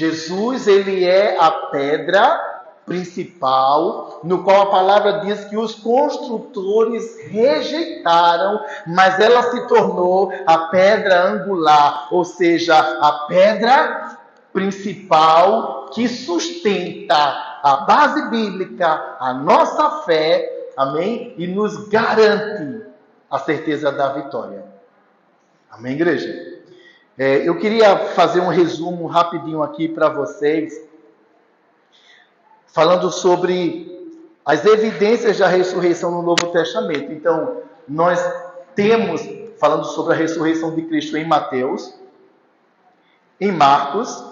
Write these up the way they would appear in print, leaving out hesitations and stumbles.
Jesus, ele é a pedra principal, no qual a palavra diz que os construtores rejeitaram, mas ela se tornou a pedra angular, ou seja, a pedra principal que sustenta a base bíblica, a nossa fé, amém? E nos garante a certeza da vitória. Amém, igreja? Eu queria fazer um resumo rapidinho aqui para vocês, falando sobre as evidências da ressurreição no Novo Testamento. Então, nós temos, falando sobre a ressurreição de Cristo em Mateus, em Marcos,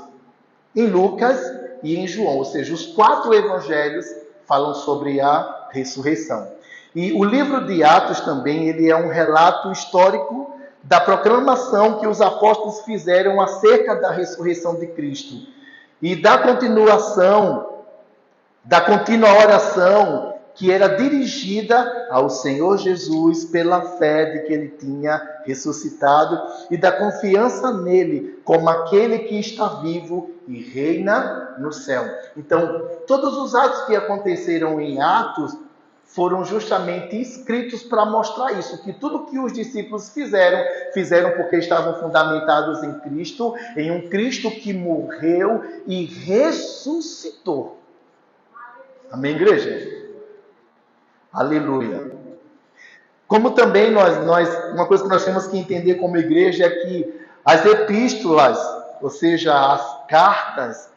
em Lucas e em João. Ou seja, os 4 evangelhos falam sobre a ressurreição. E o livro de Atos também, ele é um relato histórico da proclamação que os apóstolos fizeram acerca da ressurreição de Cristo. E da continuação, da contínua oração que era dirigida ao Senhor Jesus pela fé de que ele tinha ressuscitado e da confiança nele como aquele que está vivo e reina no céu. Então, todos os atos que aconteceram em Atos foram justamente escritos para mostrar isso, que tudo que os discípulos fizeram porque estavam fundamentados em Cristo, em um Cristo que morreu e ressuscitou. Amém, igreja? Aleluia. Como também uma coisa que nós temos que entender como igreja é que as epístolas, ou seja, as cartas,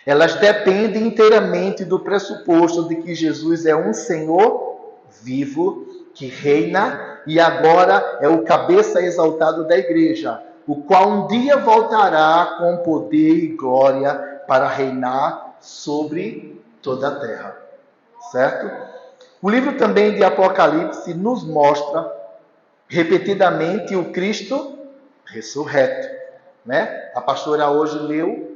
elas dependem inteiramente do pressuposto de que Jesus é um Senhor vivo, que reina e agora é o cabeça exaltado da igreja, o qual um dia voltará com poder e glória para reinar sobre toda a terra. Certo? O livro também de Apocalipse nos mostra repetidamente o Cristo ressurreto. Né? A pastora hoje leu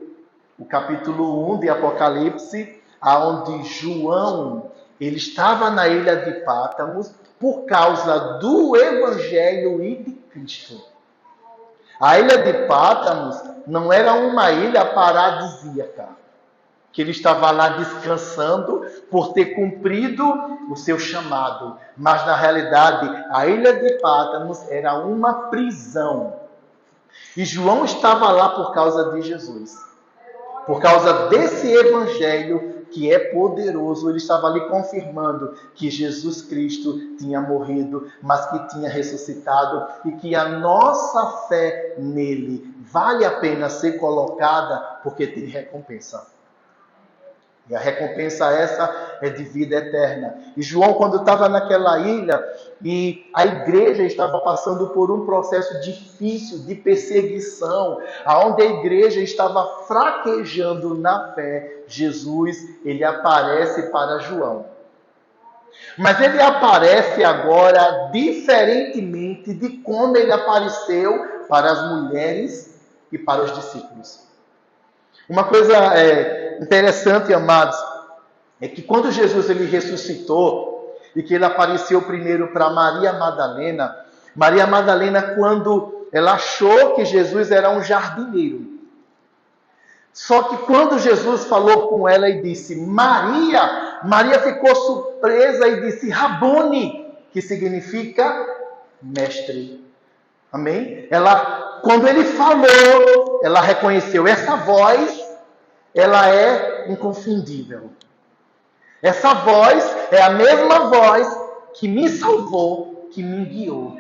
o capítulo 1 de Apocalipse, onde João ele estava na ilha de Pátmos por causa do Evangelho e de Cristo. A ilha de Pátmos não era uma ilha paradisíaca, que ele estava lá descansando por ter cumprido o seu chamado. Mas, na realidade, a ilha de Pátmos era uma prisão. E João estava lá por causa de Jesus. Por causa desse evangelho que é poderoso, ele estava ali confirmando que Jesus Cristo tinha morrido, mas que tinha ressuscitado e que a nossa fé nele vale a pena ser colocada porque tem recompensa. E a recompensa essa é de vida eterna. E João, quando estava naquela ilha, e a igreja estava passando por um processo difícil de perseguição, onde a igreja estava fraquejando na fé, Jesus, ele aparece para João. Mas ele aparece agora diferentemente de como ele apareceu para as mulheres e para os discípulos. Uma coisa interessante, amados, é que quando Jesus ele ressuscitou e que ele apareceu primeiro para Maria Madalena, quando ela achou que Jesus era um jardineiro. Só que quando Jesus falou com ela e disse Maria ficou surpresa e disse Rabone, que significa mestre. Amém? Quando ele falou, ela reconheceu essa voz, ela é inconfundível. Essa voz é a mesma voz que me salvou, que me guiou.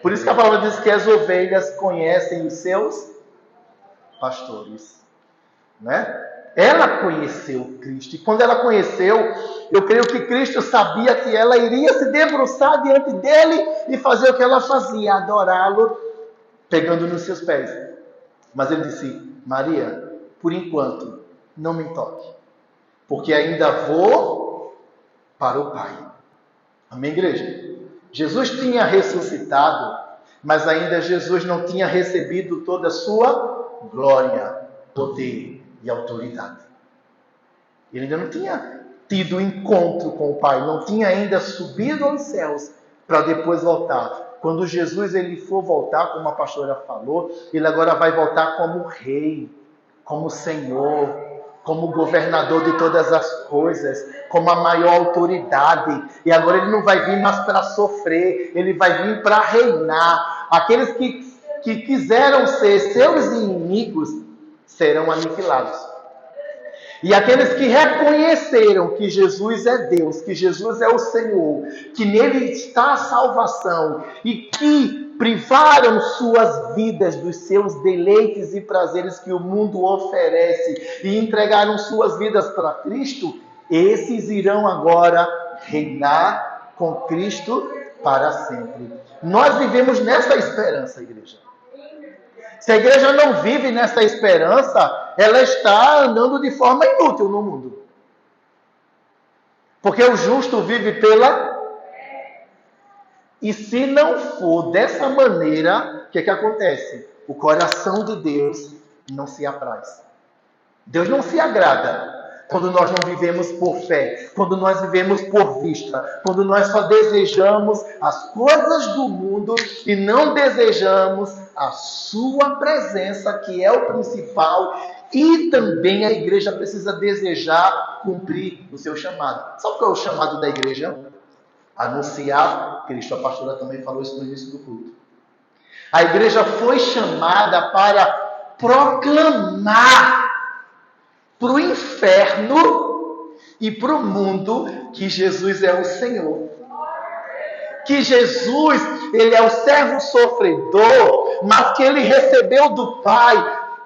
Por isso que a palavra diz que as ovelhas conhecem os seus pastores. Né? Ela conheceu Cristo. E quando ela conheceu, eu creio que Cristo sabia que ela iria se debruçar diante dele e fazer o que ela fazia, adorá-lo, pegando nos seus pés. Mas ele disse, Maria, por enquanto, não me toque, porque ainda vou para o Pai. Amém, igreja? Jesus tinha ressuscitado, mas ainda Jesus não tinha recebido toda a sua glória, poder e autoridade. Ele ainda não tinha tido encontro com o Pai, não tinha ainda subido aos céus para depois voltar. Quando Jesus ele for voltar, como a pastora falou, ele agora vai voltar como rei, como Senhor, como governador de todas as coisas, como a maior autoridade. E agora ele não vai vir mais para sofrer, ele vai vir para reinar. Aqueles que quiseram ser seus inimigos serão aniquilados. E aqueles que reconheceram que Jesus é Deus, que Jesus é o Senhor, que nele está a salvação e que privaram suas vidas dos seus deleites e prazeres que o mundo oferece e entregaram suas vidas para Cristo, esses irão agora reinar com Cristo para sempre. Nós vivemos nessa esperança, igreja. Se a igreja não vive nessa esperança, ela está andando de forma inútil no mundo. Porque o justo vive pela... E se não for dessa maneira, o que acontece? O coração de Deus não se apraz. Deus não se agrada quando nós não vivemos por fé, quando nós vivemos por vista, quando nós só desejamos as coisas do mundo e não desejamos a sua presença, que é o principal, e também a igreja precisa desejar cumprir o seu chamado. Sabe qual é o chamado da igreja? Anunciar Cristo. A pastora também falou isso no início do culto. A igreja foi chamada para proclamar para o inferno e para o mundo que Jesus é o Senhor. Que Jesus, ele é o servo sofredor, mas que ele recebeu do Pai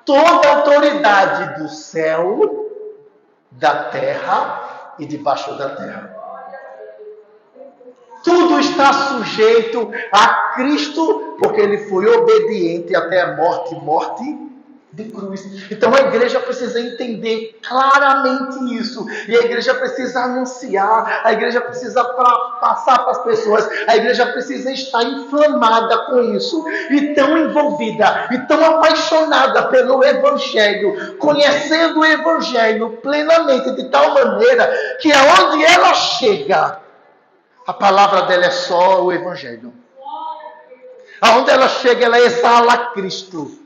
toda a autoridade do céu, da terra e debaixo da terra. Tudo está sujeito a Cristo, porque ele foi obediente até a morte de cruz. Então a igreja precisa entender claramente isso. E a igreja precisa anunciar, a igreja precisa passar para as pessoas, a igreja precisa estar inflamada com isso, e tão envolvida, e tão apaixonada pelo Evangelho, conhecendo o Evangelho plenamente, de tal maneira que aonde ela chega, a palavra dela é só o Evangelho. Aonde ela chega, ela exala Cristo.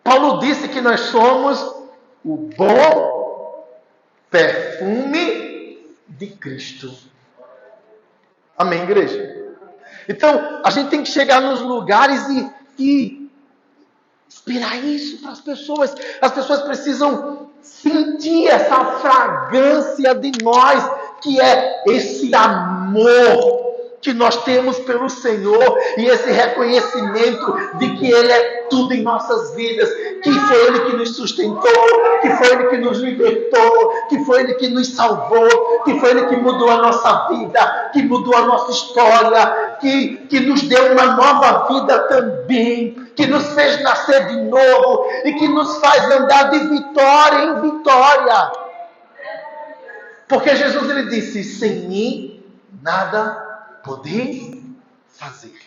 Paulo disse que nós somos o bom perfume de Cristo. Amém, igreja? Então, a gente tem que chegar nos lugares e inspirar isso para as pessoas. As pessoas precisam sentir essa fragrância de nós, que é esse amor que nós temos pelo Senhor e esse reconhecimento de que Ele é tudo em nossas vidas, que foi Ele que nos sustentou, que foi Ele que nos libertou, que foi Ele que nos salvou, que foi Ele que mudou a nossa vida, que mudou a nossa história, que nos deu uma nova vida também, que nos fez nascer de novo e que nos faz andar de vitória em vitória. Porque Jesus, ele disse: sem mim nada podeis fazer.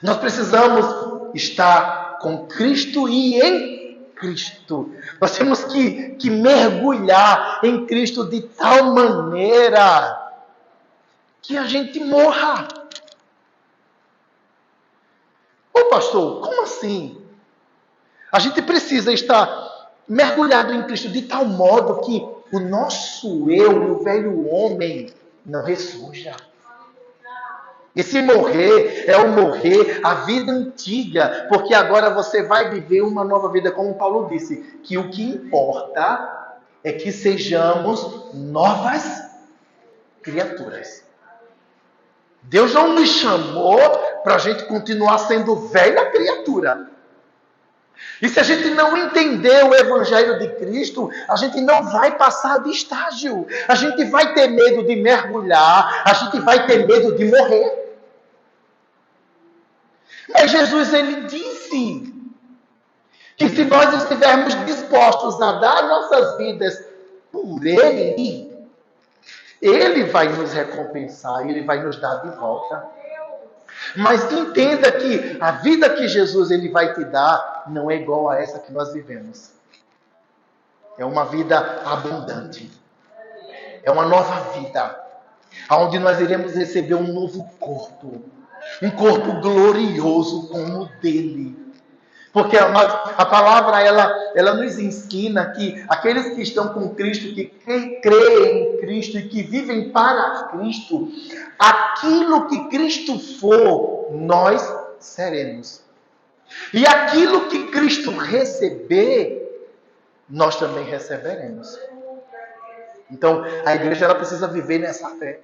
Nós precisamos estar com Cristo e em Cristo. Nós temos que mergulhar em Cristo de tal maneira que a gente morra. Ô pastor, como assim? A gente precisa estar mergulhado em Cristo de tal modo que o nosso eu, o velho homem, não ressurja. Esse morrer é o morrer a vida antiga, porque agora você vai viver uma nova vida, como Paulo disse, que o que importa é que sejamos novas criaturas. Deus não nos chamou para a gente continuar sendo velha criatura. E se a gente não entender o Evangelho de Cristo, a gente não vai passar de estágio. A gente vai ter medo de mergulhar, a gente vai ter medo de morrer. Mas Jesus, ele disse que se nós estivermos dispostos a dar nossas vidas por Ele, Ele vai nos recompensar, Ele vai nos dar de volta. Mas entenda que a vida que Jesus ele vai te dar não é igual a essa que nós vivemos. É uma vida abundante. É uma nova vida, onde nós iremos receber um novo corpo. Um corpo glorioso como o dele. Porque a palavra, ela nos ensina que aqueles que estão com Cristo, que creem em Cristo e que vivem para Cristo, aquilo que Cristo for, nós seremos. E aquilo que Cristo receber, nós também receberemos. Então, a igreja ela precisa viver nessa fé.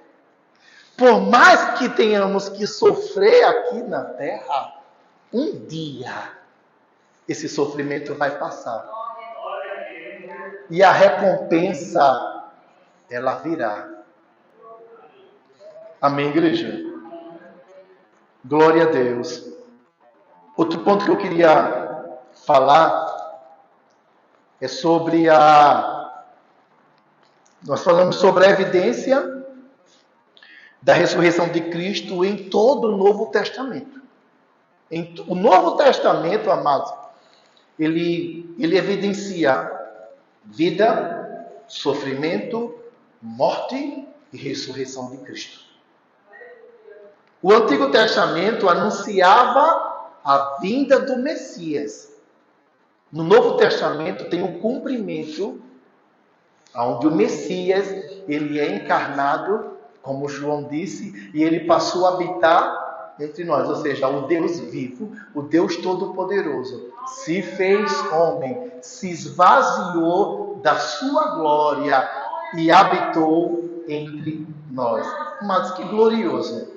Por mais que tenhamos que sofrer aqui na terra, um dia esse sofrimento vai passar. E a recompensa, ela virá. Amém, igreja? Glória a Deus. Outro ponto que eu queria falar é sobre nós falamos sobre a evidência da ressurreição de Cristo em todo o Novo Testamento. O Novo Testamento, amados, ele evidencia vida, sofrimento, morte e ressurreição de Cristo. O Antigo Testamento anunciava a vinda do Messias. No Novo Testamento tem o cumprimento, onde o Messias ele é encarnado, como João disse, e ele passou a habitar entre nós, ou seja, o Deus vivo, o Deus Todo-Poderoso, se fez homem, se esvaziou da sua glória e habitou entre nós. Mas que glorioso,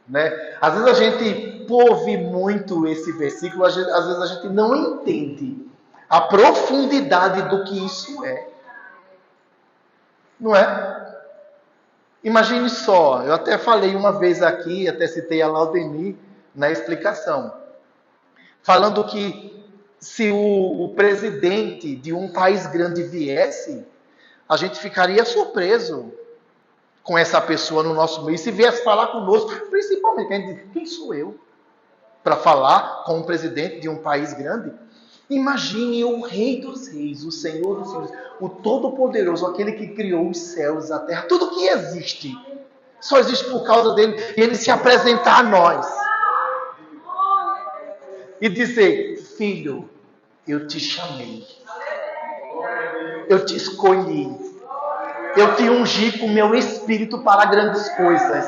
né? Às vezes a gente ouve muito esse versículo, às vezes a gente não entende a profundidade do que isso é. Não é? Imagine só, eu até falei uma vez aqui, até citei a Laudemir na explicação, falando que se o presidente de um país grande viesse, a gente ficaria surpreso com essa pessoa no nosso meio, se viesse falar conosco, principalmente, a gente diz, quem sou eu para falar com um presidente de um país grande? Imagine o Rei dos Reis, o Senhor dos Senhores, o Todo-Poderoso, aquele que criou os céus, a terra, tudo que existe, só existe por causa dele, e ele se apresentar a nós e dizer, filho, eu te chamei, eu te escolhi, eu te ungi com meu Espírito para grandes coisas.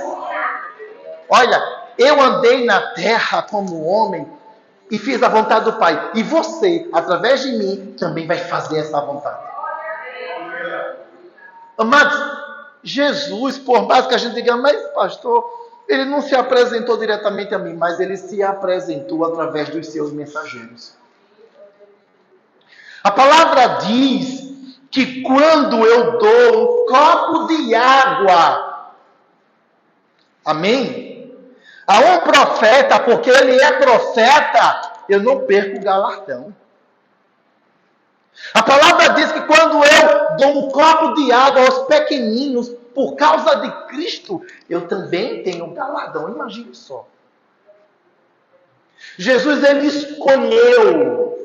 Olha, eu andei na terra como homem e fiz a vontade do Pai. E você, através de mim, também vai fazer essa vontade. Amados, Jesus, por mais que a gente diga, mas pastor, ele não se apresentou diretamente a mim, mas ele se apresentou através dos seus mensageiros. A palavra diz que quando eu dou um copo de água, amém? A um profeta, porque ele é profeta, eu não perco o galardão. A palavra diz que quando eu dou um copo de água aos pequeninos, por causa de Cristo, eu também tenho um galardão. Imagine só. Jesus, ele escolheu,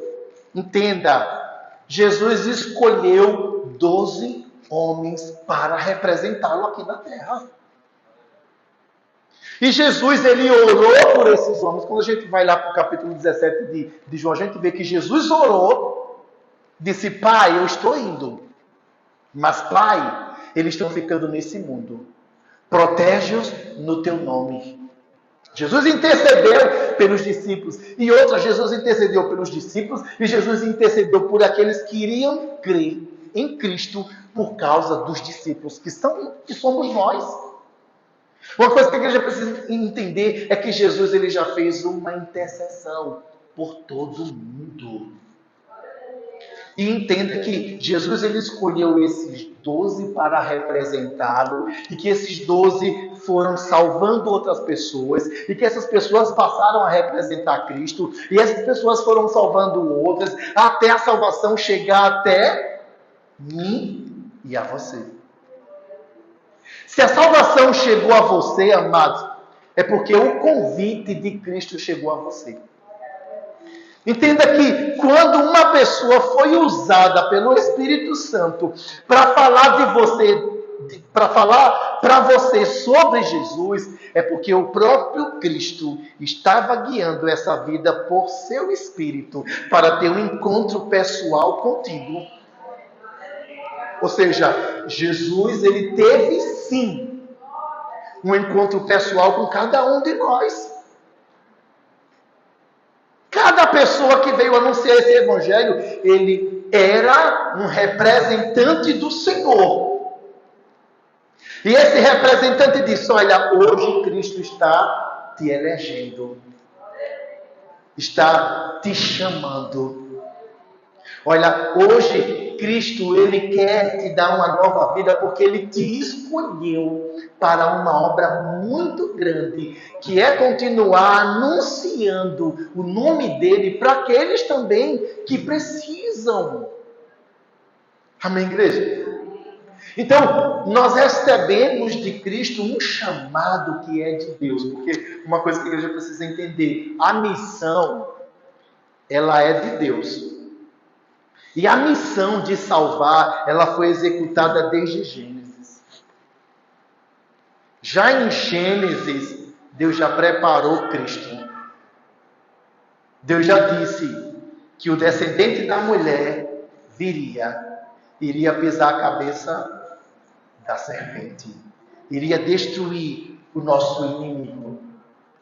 entenda, Jesus escolheu 12 homens para representá-lo aqui na terra. E Jesus, ele orou por esses homens. Quando a gente vai lá para o capítulo 17 de João, a gente vê que Jesus orou, disse, Pai, eu estou indo. Mas, Pai, eles estão ficando nesse mundo. Protege-os no teu nome. Jesus intercedeu pelos discípulos. E outra, Jesus intercedeu pelos discípulos. E Jesus intercedeu por aqueles que iriam crer em Cristo por causa dos discípulos, que somos nós. Uma coisa que a igreja precisa entender é que Jesus ele já fez uma intercessão por todo mundo. E entenda que Jesus ele escolheu esses 12 para representá-lo e que esses 12 foram salvando outras pessoas e que essas pessoas passaram a representar Cristo e essas pessoas foram salvando outras até a salvação chegar até mim e a você. Se a salvação chegou a você, amados, é porque o convite de Cristo chegou a você. Entenda que quando uma pessoa foi usada pelo Espírito Santo para falar de você para falar para você sobre Jesus, é porque o próprio Cristo estava guiando essa vida por seu Espírito para ter um encontro pessoal contigo. Ou seja, Jesus, ele teve sim um encontro pessoal com cada um de nós. Cada pessoa que veio anunciar esse evangelho, ele era um representante do Senhor. E esse representante disse: olha, hoje Cristo está te elegendo, está te chamando. Olha, hoje Cristo, ele quer te dar uma nova vida porque ele te escolheu para uma obra muito grande, que é continuar anunciando o nome dele para aqueles também que precisam. Amém, igreja? Então, nós recebemos de Cristo um chamado que é de Deus, porque uma coisa que a igreja precisa entender: a missão, ela é de Deus. E a missão de salvar, ela foi executada desde Gênesis. Já em Gênesis, Deus já preparou Cristo. Deus já disse que o descendente da mulher iria pisar a cabeça da serpente, iria destruir o nosso inimigo.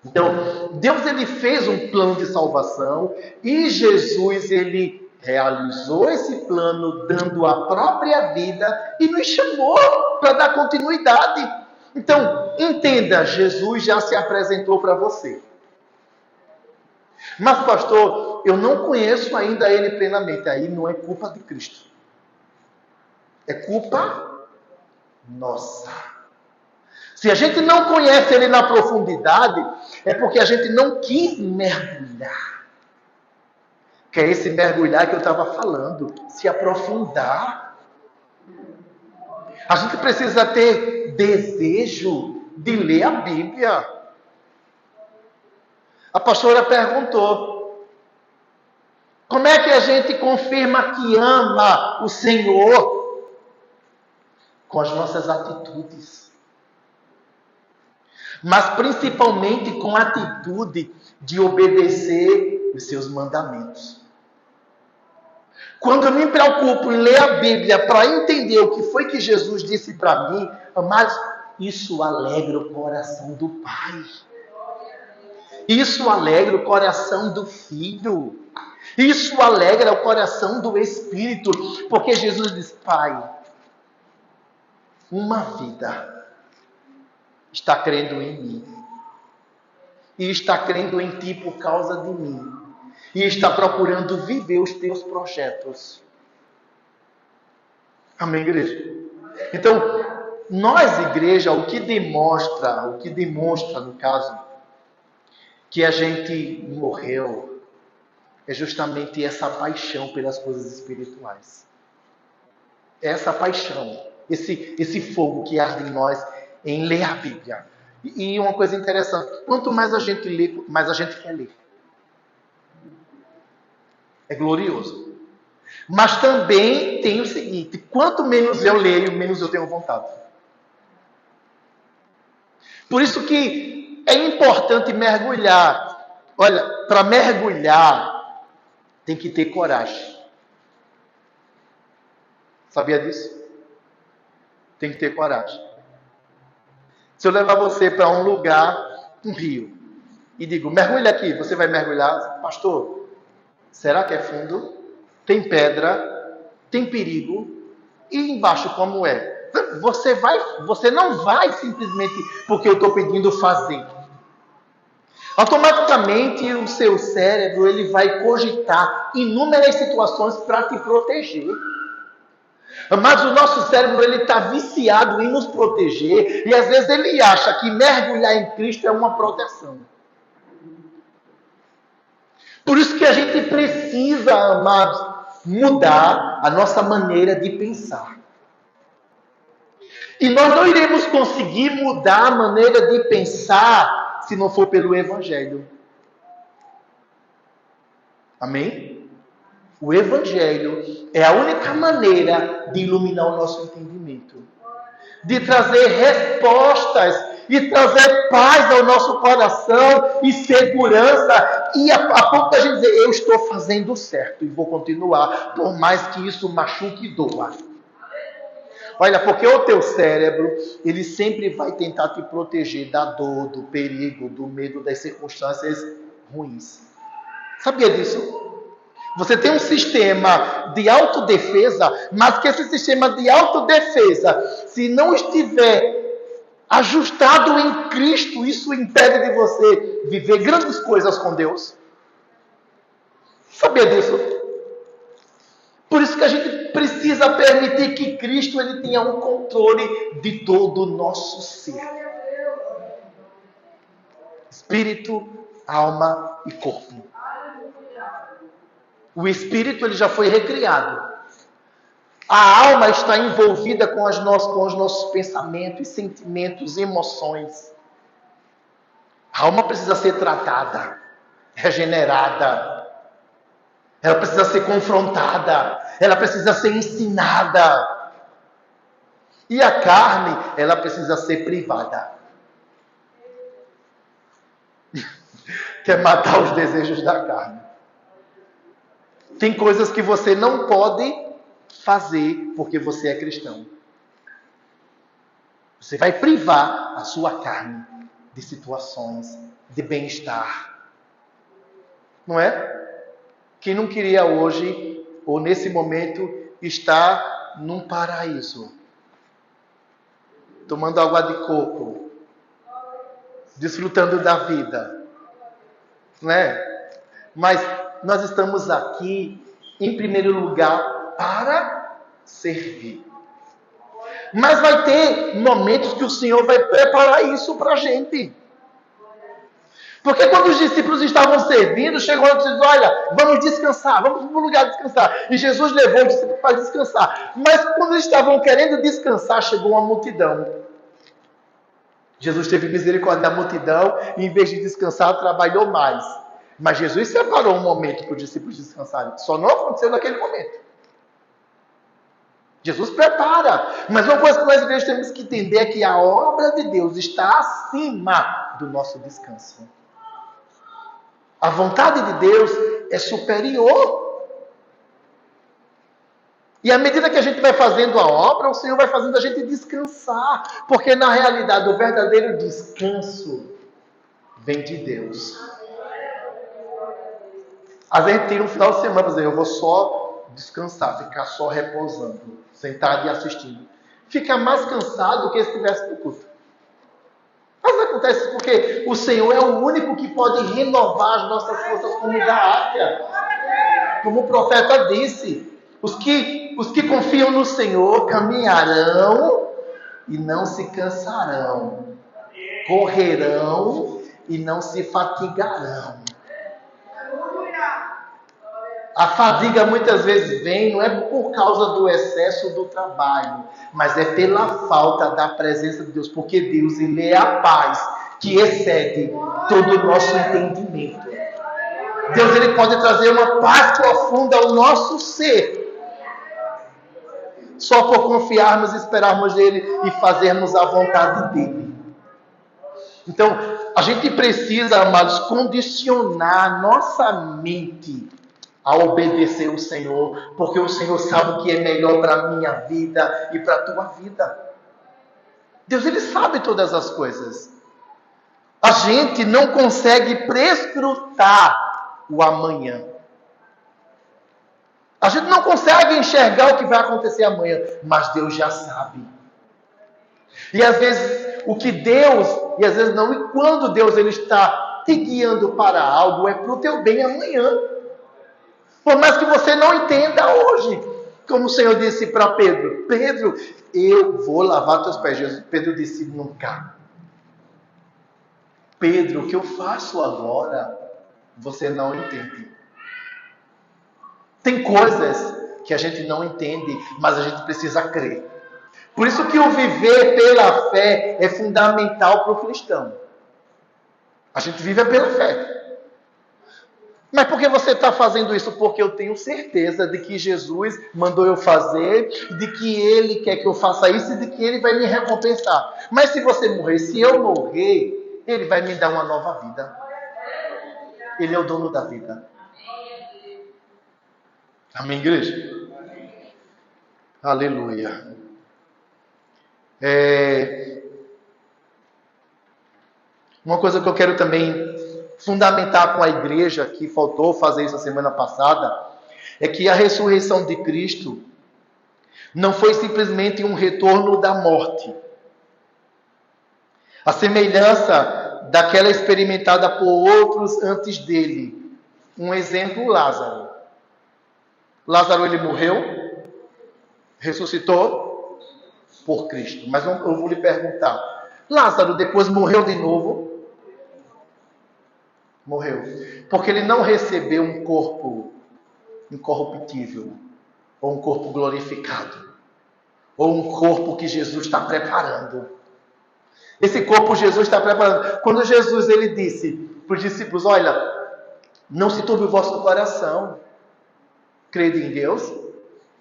Então, Deus, ele fez um plano de salvação e Jesus, ele realizou esse plano dando a própria vida e nos chamou para dar continuidade. Então, entenda, Jesus já se apresentou para você. Mas, pastor, eu não conheço ainda ele plenamente. Aí não é culpa de Cristo. É culpa nossa. Se a gente não conhece ele na profundidade, é porque a gente não quis mergulhar. Que é esse mergulhar que eu estava falando, se aprofundar. A gente precisa ter desejo de ler a Bíblia. A pastora perguntou: como é que a gente confirma que ama o Senhor? Com as nossas atitudes. Mas principalmente com a atitude de obedecer os seus mandamentos. Quando eu me preocupo em ler a Bíblia para entender o que foi que Jesus disse para mim, mas isso alegra o coração do Pai. Isso alegra o coração do Filho. Isso alegra o coração do Espírito. Porque Jesus diz: Pai, uma vida está crendo em mim. E está crendo em ti por causa de mim. E está procurando viver os teus projetos. Amém, igreja? Então, nós, igreja, o que demonstra, no caso, que a gente morreu, é justamente essa paixão pelas coisas espirituais. Essa paixão, esse fogo que arde em nós em ler a Bíblia. E uma coisa interessante, quanto mais a gente lê, mais a gente quer ler. É glorioso. Mas também tem o seguinte: quanto menos eu leio, menos eu tenho vontade. Por isso que é importante mergulhar. Olha, para mergulhar, tem que ter coragem. Sabia disso? Tem que ter coragem. Se eu levar você para um lugar, um rio, e digo: mergulha aqui, você vai mergulhar? Pastor, será que é fundo? Tem pedra? Tem perigo? E embaixo como é? Você não vai simplesmente porque eu estou pedindo fazer. Automaticamente o seu cérebro, ele vai cogitar inúmeras situações para te proteger. Mas o nosso cérebro, ele está viciado em nos proteger, e às vezes ele acha que mergulhar em Cristo é uma proteção. Por isso que a gente precisa, amados, mudar a nossa maneira de pensar. E nós não iremos conseguir mudar a maneira de pensar se não for pelo Evangelho. Amém? O Evangelho é a única maneira de iluminar o nosso entendimento. de trazer respostas e trazer paz ao nosso coração e segurança, e a ponto da gente dizer, eu estou fazendo certo e vou continuar, por mais que isso machuque e doa. Olha, porque o teu cérebro, ele sempre vai tentar te proteger da dor, do perigo, do medo, das circunstâncias ruins. Sabia disso? Você tem um sistema de autodefesa, mas que esse sistema de autodefesa, se não estiver ajustado em Cristo, isso impede de você viver grandes coisas com Deus. Sabia disso? Por isso que a gente precisa permitir que Cristo ele tenha um controle de todo o nosso ser. Espírito, alma e corpo. O espírito ele já foi recriado. A alma está envolvida com os nossos pensamentos, sentimentos, emoções. A alma precisa ser tratada, regenerada. Ela precisa ser confrontada. Ela precisa ser ensinada. E a carne, ela precisa ser privada. Quer matar os desejos da carne. Tem coisas que você não pode fazer porque você é cristão. Você vai privar a sua carne de situações de bem-estar. Não é? Quem não queria hoje, ou nesse momento, estar num paraíso, tomando água de coco, desfrutando da vida, não é? Mas nós estamos aqui, em primeiro lugar, para servir. Mas vai ter momentos que o Senhor vai preparar isso para a gente. Porque quando os discípulos estavam servindo, chegou e disse, olha, vamos descansar, vamos para um lugar descansar. E Jesus levou os discípulos para descansar. Mas quando eles estavam querendo descansar, chegou uma multidão. Jesus teve misericórdia da multidão e em vez de descansar, trabalhou mais. Mas Jesus separou um momento para os discípulos descansarem. Só não aconteceu naquele momento. Jesus prepara. Mas uma coisa que nós igrejas temos que entender é que a obra de Deus está acima do nosso descanso. A vontade de Deus é superior. E à medida que a gente vai fazendo a obra, o Senhor vai fazendo a gente descansar. Porque na realidade o verdadeiro descanso vem de Deus. Às vezes a gente tira um final de semana para dizer, eu vou só descansar, ficar só repousando, sentado e assistindo. Fica mais cansado do que se estivesse no culto. Mas acontece porque o Senhor é o único que pode renovar as nossas forças como da águia. Como o profeta disse, os que confiam no Senhor caminharão e não se cansarão. Correrão e não se fatigarão. A fadiga muitas vezes vem, não é por causa do excesso do trabalho, mas é pela falta da presença de Deus, porque Deus, Ele é a paz que excede todo o nosso entendimento. Deus, Ele pode trazer uma paz profunda ao nosso ser, só por confiarmos e esperarmos nele e fazermos a vontade dele. Então, a gente precisa, amados, condicionar nossa mente a obedecer o Senhor, porque o Senhor sabe o que é melhor para a minha vida e para a tua vida. Deus, Ele sabe todas as coisas. A gente não consegue prescrutar o amanhã. A gente não consegue enxergar o que vai acontecer amanhã, mas Deus já sabe. E às vezes o que Deus, e às vezes não, e quando Deus ele está te guiando para algo, é para o teu bem amanhã. Por mais que você não entenda hoje. Como o Senhor disse para Pedro, Pedro, eu vou lavar teus pés. Pedro disse, nunca. Pedro, o que eu faço agora, você não entende. Tem coisas que a gente não entende, mas a gente precisa crer. Por isso que o viver pela fé é fundamental para o cristão. A gente vive pela fé. Mas por que você está fazendo isso? Porque eu tenho certeza de que Jesus mandou eu fazer, de que Ele quer que eu faça isso e de que Ele vai me recompensar. Mas se você morrer, se eu morrer, Ele vai me dar uma nova vida. Ele é o dono da vida. Amém, igreja? Aleluia. Uma coisa que eu quero também fundamentar com a igreja, que faltou fazer isso a semana passada, é que a ressurreição de Cristo não foi simplesmente um retorno da morte. A semelhança daquela experimentada por outros antes dele. Um exemplo, Lázaro. Lázaro, ele morreu, ressuscitou por Cristo. Mas eu vou lhe perguntar, Lázaro depois morreu de novo? Morreu. Porque ele não recebeu um corpo incorruptível, ou um corpo glorificado, ou um corpo que Jesus está preparando. Esse corpo Jesus está preparando. Quando Jesus ele disse para os discípulos, olha, não se turbe o vosso coração. Crede em Deus,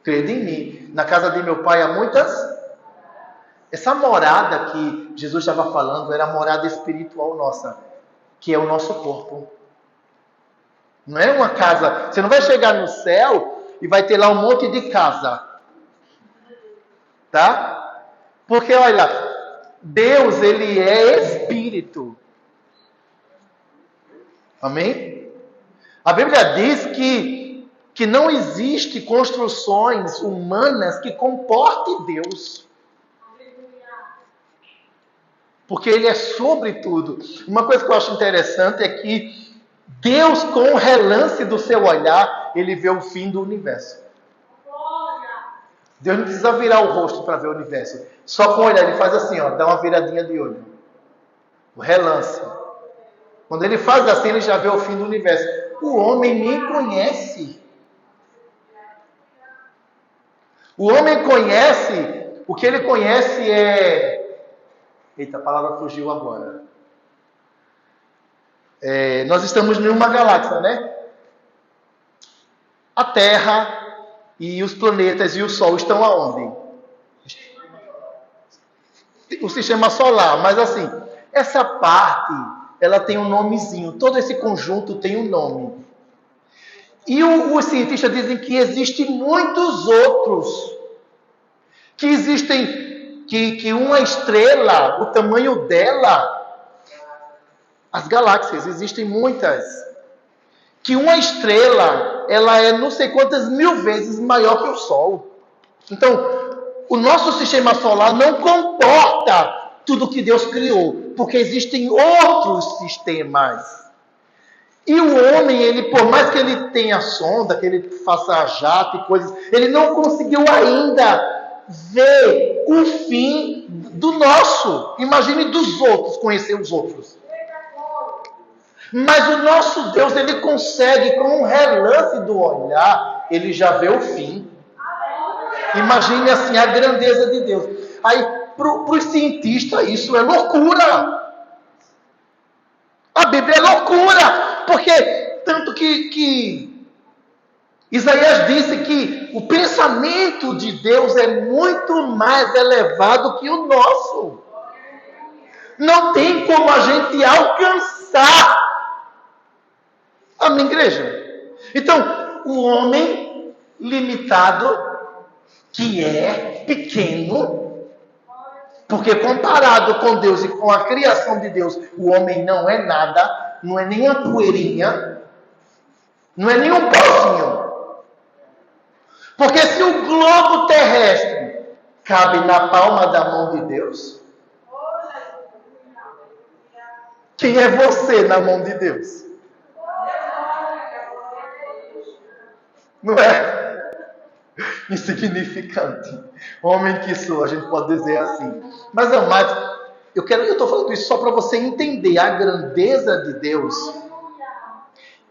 crede em mim. Na casa de meu pai há muitas. Essa morada que Jesus estava falando era a morada espiritual nossa, que é o nosso corpo. Não é uma casa. Você não vai chegar no céu e vai ter lá um monte de casa. Tá? Porque, olha, Deus, ele é espírito. Amém? A Bíblia diz que não existe construções humanas que comportem Deus. Porque ele é sobre tudo. Uma coisa que eu acho interessante é que Deus, com o relance do seu olhar, ele vê o fim do universo. Deus não precisa virar o rosto para ver o universo. Só com o olhar, ele faz assim, ó, dá uma viradinha de olho. O relance. Quando ele faz assim, ele já vê o fim do universo. O homem nem conhece. O homem conhece, o que ele conhece é... Eita, a palavra fugiu agora. Nós estamos em uma galáxia, né? A Terra e os planetas e o Sol estão aonde? O sistema solar. Mas assim, essa parte, ela tem um nomezinho. Todo esse conjunto tem um nome. E os cientistas dizem que existem muitos outros. Que existem... Que uma estrela, o tamanho dela, as galáxias, existem muitas. Que uma estrela, ela é não sei quantas mil vezes maior que o Sol. Então, o nosso sistema solar não comporta tudo que Deus criou, porque existem outros sistemas. E o homem, ele, por mais que ele tenha sonda, que ele faça jato e coisas, ele não conseguiu ainda ver o fim do nosso. Imagine dos outros, conhecer os outros. Mas o nosso Deus, ele consegue, com um relance do olhar, ele já vê o fim. Imagine assim a grandeza de Deus. Aí, para os cientistas, isso é loucura. A Bíblia é loucura. Porque, tanto que Isaías disse que o pensamento de Deus é muito mais elevado que o nosso. Não tem como a gente alcançar. Amém, igreja? Então, o homem limitado, que é pequeno, porque comparado com Deus e com a criação de Deus, o homem não é nada, não é nem a poeirinha, não é nem um pozinho. Porque se o globo terrestre cabe na palma da mão de Deus, quem é você na mão de Deus? Não é? Insignificante. Homem que sou, a gente pode dizer assim. Mas, amados, eu estou falando isso só para você entender a grandeza de Deus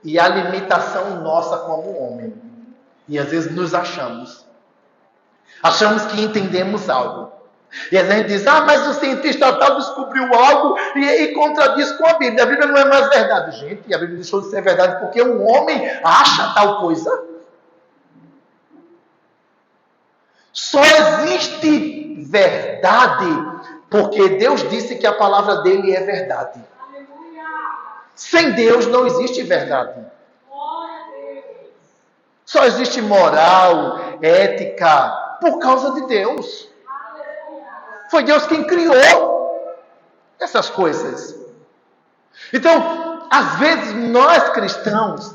e a limitação nossa como homem. E às vezes nos achamos que entendemos algo. E a gente diz, mas o cientista tal descobriu algo e contradiz com a Bíblia. A Bíblia não é mais verdade. Gente, a Bíblia deixou de ser verdade porque um homem acha tal coisa. Só existe verdade porque Deus disse que a palavra dele é verdade. Sem Deus não existe verdade. Só existe moral, ética, por causa de Deus. Foi Deus quem criou essas coisas. Então, às vezes nós cristãos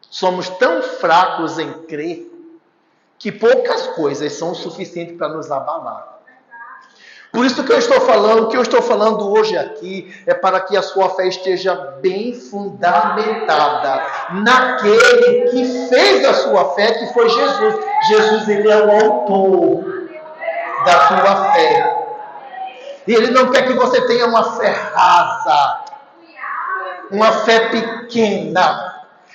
somos tão fracos em crer que poucas coisas são o suficiente para nos abalar. Por isso que eu estou falando, o que eu estou falando hoje aqui é para que a sua fé esteja bem fundamentada naquele que fez a sua fé, que foi Jesus. Jesus, ele é o autor da sua fé. E ele não quer que você tenha uma fé rasa, uma fé pequena.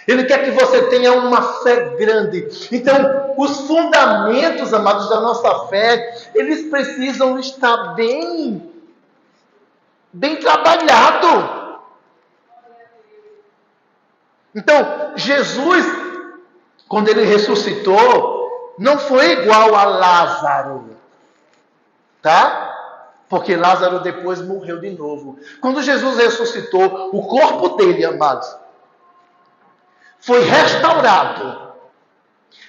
Ele quer que você tenha uma fé grande. Então, os fundamentos, amados, da nossa fé, eles precisam estar bem trabalhados. Então, Jesus, quando ele ressuscitou, não foi igual a Lázaro, tá? Porque Lázaro depois morreu de novo. Quando Jesus ressuscitou, o corpo dele, amados, foi restaurado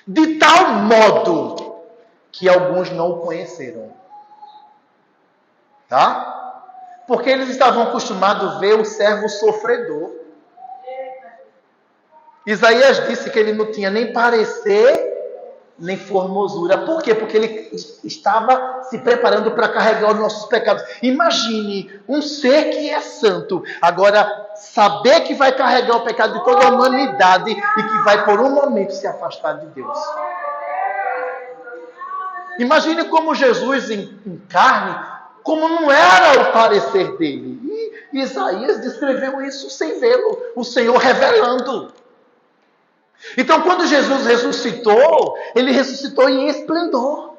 de tal modo que alguns não o conheceram. Tá? Porque eles estavam acostumados a ver o servo sofredor. Isaías disse que ele não tinha nem parecer, nem formosura. Por quê? Porque ele estava se preparando para carregar os nossos pecados. Imagine um ser que é santo, agora saber que vai carregar o pecado de toda a humanidade e que vai por um momento se afastar de Deus. Imagine como Jesus em carne, como não era o parecer dele. E Isaías descreveu isso sem vê-lo, o Senhor revelando. Então, quando Jesus ressuscitou, ele ressuscitou em esplendor.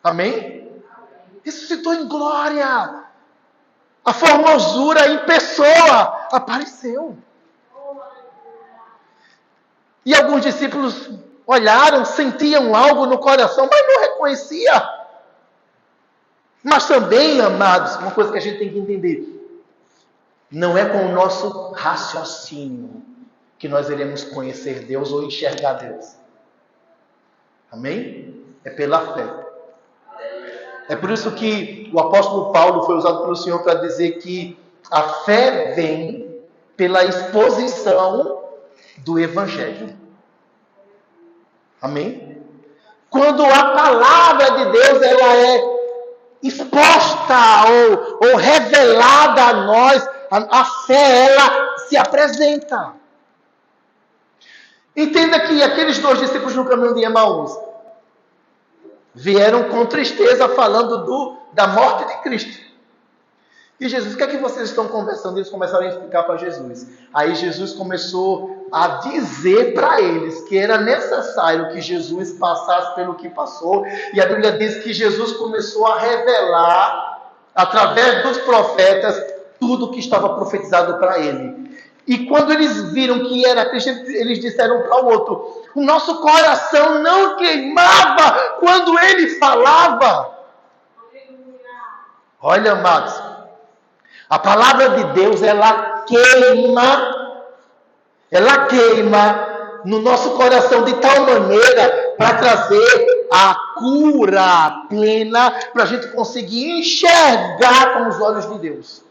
Amém? Ressuscitou em glória. A formosura em pessoa apareceu. E alguns discípulos olharam, sentiam algo no coração, mas não reconhecia. Mas também, amados, uma coisa que a gente tem que entender. Não é com o nosso raciocínio que nós iremos conhecer Deus ou enxergar Deus. Amém? É pela fé. É por isso que o apóstolo Paulo foi usado pelo Senhor para dizer que a fé vem pela exposição do Evangelho. Amém? Quando a palavra de Deus ela é exposta ou revelada a nós, a fé, ela se apresenta. Entenda que aqueles 2 discípulos no caminho de Emaús vieram com tristeza falando da morte de Cristo. E Jesus, o que é que vocês estão conversando? Eles começaram a explicar para Jesus. Aí Jesus começou a dizer para eles que era necessário que Jesus passasse pelo que passou. E a Bíblia diz que Jesus começou a revelar, através dos profetas, tudo o que estava profetizado para ele. E quando eles viram que era Cristo, eles disseram para o outro: o nosso coração não queimava quando ele falava. Olha, amados, a palavra de Deus, ela queima no nosso coração de tal maneira para trazer a cura plena, para a gente conseguir enxergar com os olhos de Deus.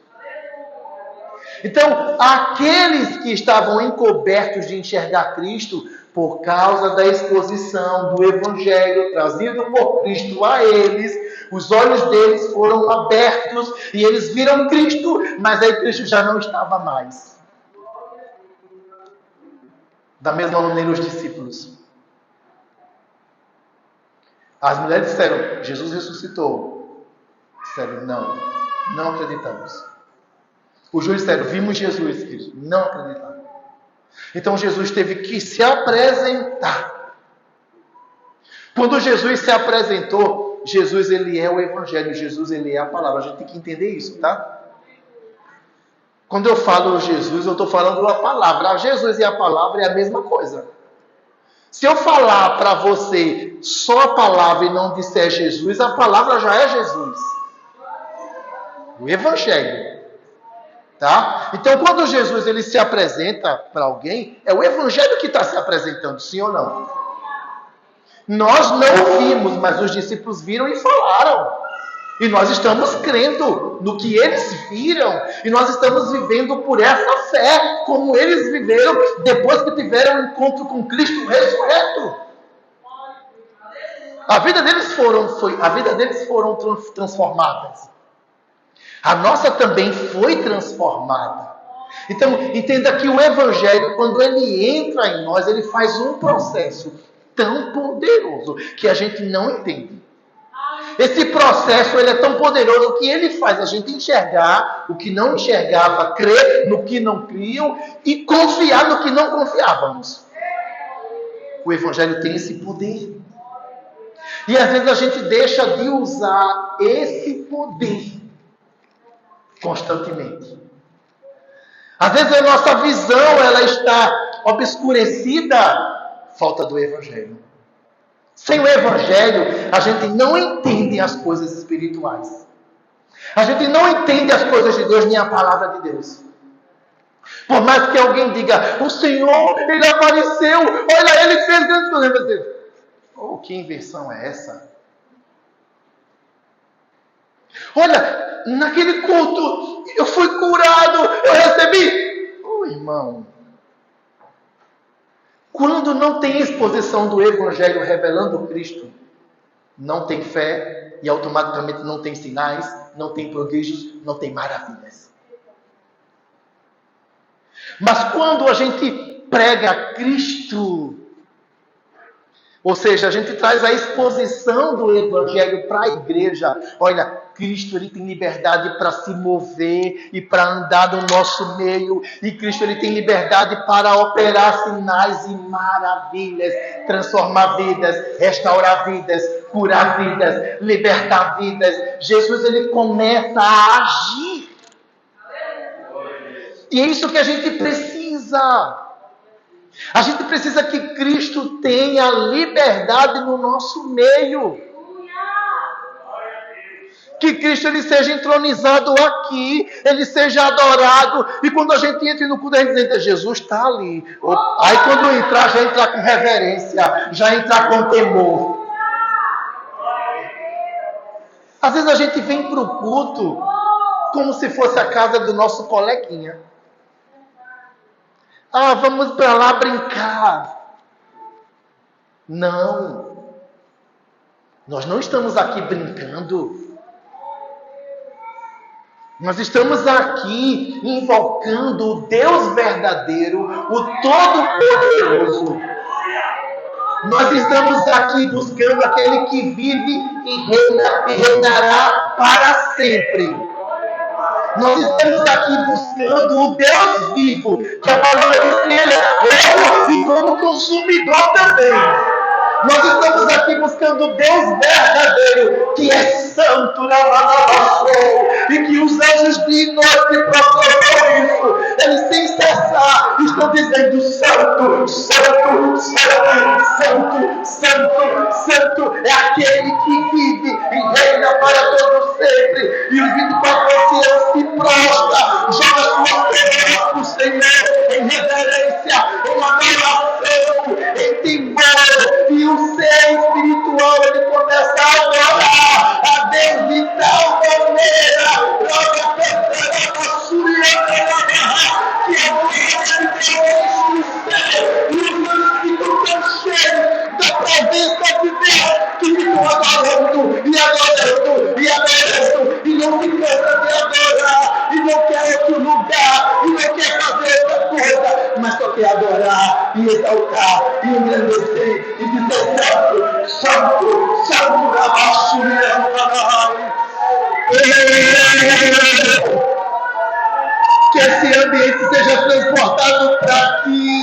Então, aqueles que estavam encobertos de enxergar Cristo, por causa da exposição do Evangelho trazido por Cristo a eles, os olhos deles foram abertos e eles viram Cristo, mas aí Cristo já não estava mais. Da mesma maneira os discípulos. As mulheres disseram: Jesus ressuscitou. Disseram: não acreditamos. Os juízes disseram: vimos Jesus, Cristo. Não acreditamos. Então Jesus teve que se apresentar. Quando Jesus se apresentou, Jesus ele é o Evangelho, Jesus ele é a palavra. A gente tem que entender isso, tá? Quando eu falo Jesus, eu estou falando a palavra. Jesus e a palavra é a mesma coisa. Se eu falar para você só a palavra e não disser Jesus, a palavra já é Jesus. O Evangelho. Tá? Então, quando Jesus ele se apresenta para alguém, é o Evangelho que está se apresentando, sim ou não? Nós não vimos, mas os discípulos viram e falaram. E nós estamos crendo no que eles viram. E nós estamos vivendo por essa fé, como eles viveram depois que tiveram um encontro com Cristo ressurreto. A vida deles foram transformadas. A nossa também foi transformada. Então, entenda que o Evangelho, quando ele entra em nós, ele faz um processo tão poderoso que a gente não entende. Esse processo ele é tão poderoso que ele faz a gente enxergar o que não enxergava, crer no que não criam e confiar no que não confiávamos. O Evangelho tem esse poder. E às vezes a gente deixa de usar esse poder constantemente. Às vezes a nossa visão ela está obscurecida, falta do Evangelho. Sem o Evangelho, a gente não entende as coisas espirituais. A gente não entende as coisas de Deus nem a palavra de Deus. Por mais que alguém diga, o Senhor, Ele apareceu, olha, Ele fez grandes coisas. Oh, que inversão é essa? Olha, naquele culto, eu fui curado, eu recebi. Oh, irmão. Quando não tem exposição do Evangelho revelando Cristo, não tem fé e automaticamente não tem sinais, não tem prodígios, não tem maravilhas. Mas quando a gente prega Cristo, ou seja, a gente traz a exposição do Evangelho para a igreja, olha, Cristo ele tem liberdade para se mover e para andar no nosso meio. E Cristo ele tem liberdade para operar sinais e maravilhas, transformar vidas, restaurar vidas, curar vidas, libertar vidas. Jesus ele começa a agir. E é isso que a gente precisa. A gente precisa que Cristo tenha liberdade no nosso meio. Que Cristo ele seja entronizado aqui, ele seja adorado. E quando a gente entra no culto, a gente diz, Jesus está ali. Aí quando entrar, já entrar com reverência, já entrar com temor. Às vezes a gente vem para o culto como se fosse a casa do nosso coleguinha. Ah, vamos para lá brincar. Não. Nós não estamos aqui brincando. Nós estamos aqui invocando o Deus verdadeiro, o Todo-Poderoso. Nós estamos aqui buscando aquele que vive e reina e reinará para sempre. Nós estamos aqui buscando o Deus vivo, que a palavra diz que ele é vivo e como consumidor também. Nós estamos aqui buscando o Deus verdadeiro, que é santo na nossa e que os anjos de noite proclamam isso. Eles sem cessar estão dizendo santo, santo, santo, santo, santo, santo. É aquele que vive e reina para todo sempre. E os 24 anciãos se prostram, jogam suas pernas para o Senhor em reverência, em adoração, em temor. E o ser espiritual ele começa a adorar a Deus de tal maneira que a glória de Deus e os anjos ficam tão cheios da presença de Deus que ficam adorando e adorando e adorando e não se cansa de adorar e não quer outro lugar e não quer fazer outra coisa, mas só quer adorar e exaltar e engrandecer e dizer santo, santo, santo, abaixo que esse ambiente seja transportado para aqui,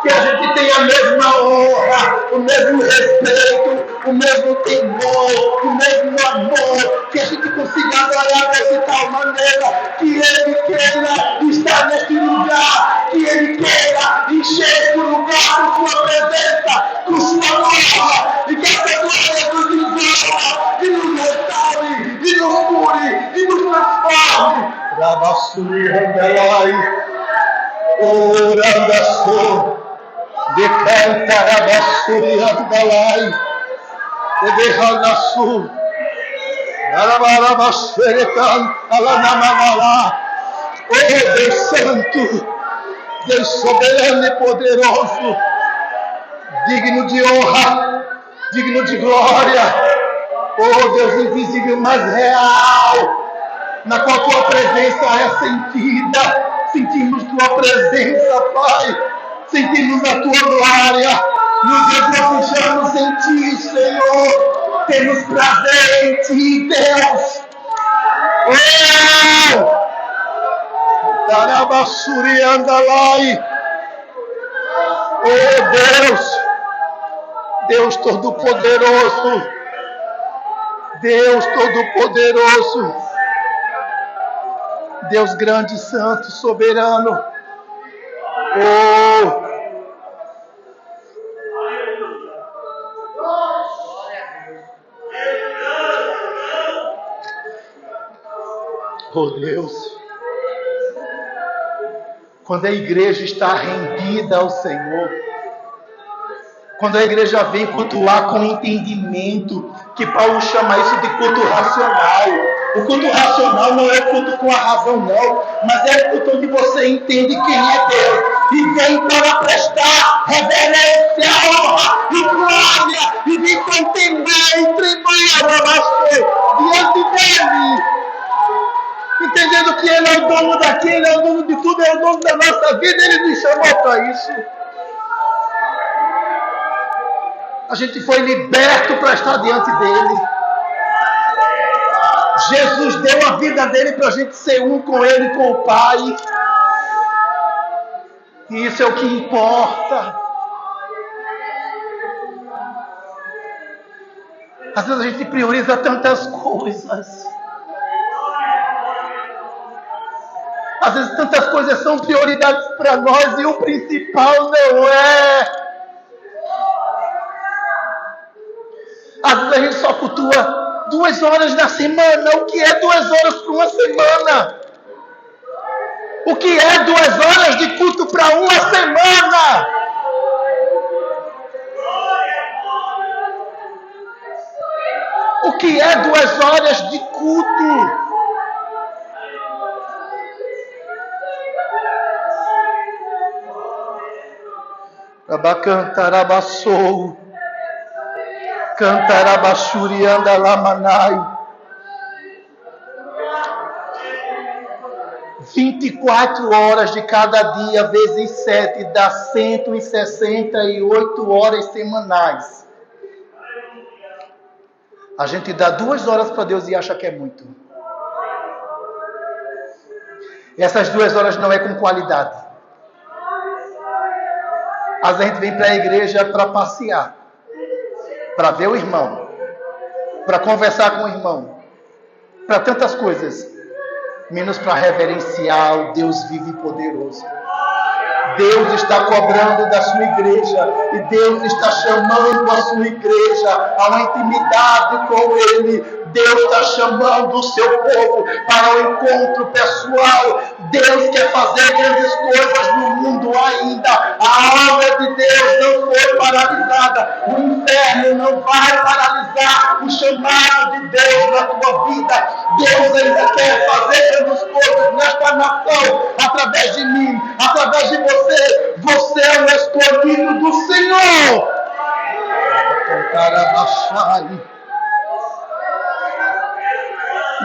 que a gente tenha tenha a mesma honra, o mesmo respeito, o mesmo temor, o mesmo amor, que a gente consiga adorar de tal maneira que Ele queira estar neste lugar, que Ele queira encher este lugar com sua presença, com sua glória, e que essa glória nos envolva, e nos restaure, e nos cure, e nos transforme. Rabassuri Randalai, Orandaçô, Decanta Rabassuri Randalai, Eberranaçu, Arabarabasserecan, Alanamanalá. Oh Deus Santo, Deus soberano e poderoso, digno de honra, digno de glória, oh Deus invisível, mas real, na qual tua presença é sentida. Sentimos tua presença, Pai, sentimos a tua glória, nos regocijamos em ti, Senhor, temos prazer em ti, Deus. Oh! Tarabassuri Andalai. Oh Deus, Deus Todo-Poderoso, Deus Todo-Poderoso, Deus grande, santo, soberano. Oh Deus, quando a igreja está rendida ao Senhor, quando a igreja vem cultuar com entendimento, que Paulo chama isso de culto racional. O culto racional não é o culto com a razão, não, mas é o culto onde você entende quem é Deus e vem para prestar reverência, honra e glória, e vem contender e tremar diante dele, entendendo que ele é o dono daquilo, ele é o dono de tudo, é o dono da nossa vida, ele nos chamou para isso. A gente foi liberto para estar diante dele. Jesus deu a vida dele para a gente ser um com ele, com o Pai. E isso é o que importa. Às vezes a gente prioriza tantas coisas. Às vezes tantas coisas são prioridades para nós e o principal não é. Às vezes a gente só cultua 2 horas na semana. O que é 2 horas para uma semana? O que é 2 horas de culto para uma semana? O que é 2 horas de culto? Abacantarabassou, Cantarabachurianda Lamanai. 24 horas de cada dia, vezes 7, dá 168 horas semanais. A gente dá 2 horas para Deus e acha que é muito. Essas 2 horas não é com qualidade. Às vezes a gente vem para a igreja para passear, para ver o irmão, para conversar com o irmão, para tantas coisas, menos para reverenciar o Deus vivo e poderoso. Deus está cobrando da sua igreja e Deus está chamando a sua igreja a uma intimidade com Ele. Deus está chamando o seu povo para o encontro pessoal. Deus quer fazer grandes coisas no mundo ainda. A obra de Deus não foi paralisada. O inferno não vai paralisar o chamado de Deus na tua vida. Deus ainda quer fazer grandes coisas nesta nação, através de mim, através de você. Você é o escolhido do Senhor.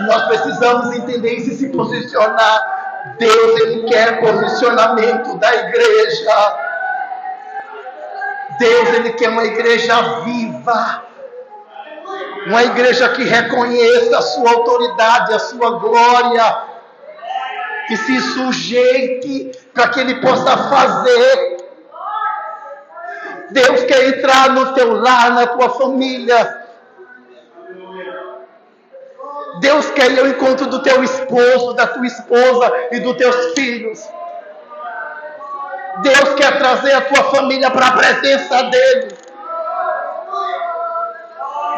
Nós precisamos entender isso e se posicionar. Deus, Ele quer posicionamento da igreja. Deus, Ele quer uma igreja viva. Uma igreja que reconheça a sua autoridade, a sua glória. Que se sujeite para que Ele possa fazer. Deus quer entrar no teu lar, na tua família. Deus quer ir ao encontro do teu esposo, da tua esposa e dos teus filhos. Deus quer trazer a tua família para a presença dele.